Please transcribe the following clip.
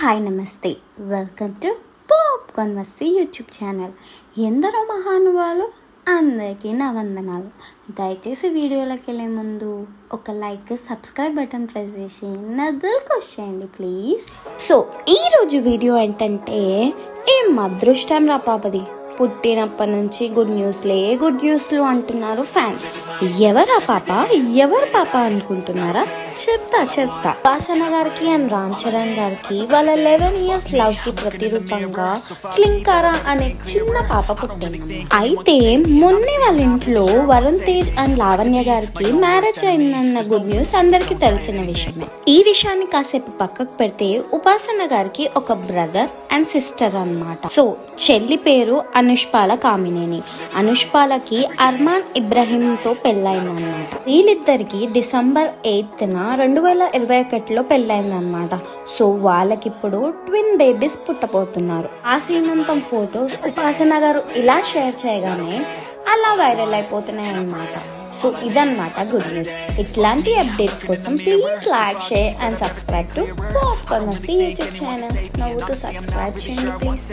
Hi నమస్తే, welcome to popcorn Masti YouTube channel. ఎందరో మహానుభావులు, అందరికీ నా వందనాలు. దయచేసి వీడియోలోకి వెళ్ళే ముందు ఒక లైక్, సబ్స్క్రైబ్ బటన్ ప్రెస్ చేసి నా దిల్కి వచ్చేయండి ప్లీజ్. సో ఈరోజు వీడియో ఏంటంటే, ఏం అదృష్టం రా పాపది, పుట్టినప్పటి నుంచి గుడ్ న్యూస్లు అంటున్నారు ఫ్యాన్స్. ఎవరు పాప అనుకుంటున్నారా? చెప్తా. ఉపాసన గారికి అండ్ రామ్ చరణ్ గారికి వాళ్ళ 11 years లవ్ కి ప్రతిరూపంగా క్లింకారా అనే చిన్న పాప పుట్టింది. అయితే మొన్నే వాళ్ళ ఇంట్లో వరుణ్ తేజ్ అండ్ లావణ్య గారికి మ్యారేజ్ అయిందన్న గుడ్ న్యూస్ అందరికి తెలిసిన విషయమే. ఈ విషయాన్ని కాసేపు పక్కకు పెడితే, ఉపాసన గారికి ఒక బ్రదర్ అండ్ సిస్టర్ అన్నమాట. సో చెల్లి పేరు అనుష్పాల కామినేని. అనుష్పాలకి అర్మాన్ ఇబ్రహీం తో పెళ్ళైందన్నమాట. వీళ్ళిద్దరికి December 8th 2021లో పెళ్ళైందన్నమాట. సో వాళ్ళకిప్పుడు ట్విన్ బేబీస్ పుట్టబోతున్నారు. ఆ సీమంతం ఫోటోస్ ఉపాసన గారు ఇలా షేర్ చేయగానే అలా వైరల్ అయిపోతున్నాయి అన్నమాట. సో ఇదన్నమాట గుడ్ న్యూస్. ఇట్లాంటి అప్డేట్స్ కోసం please like, share and subscribe to popcorn Masti YouTube channel. నవ్వుతూ సబ్స్క్రైబ్ చేయండి ప్లీజ్.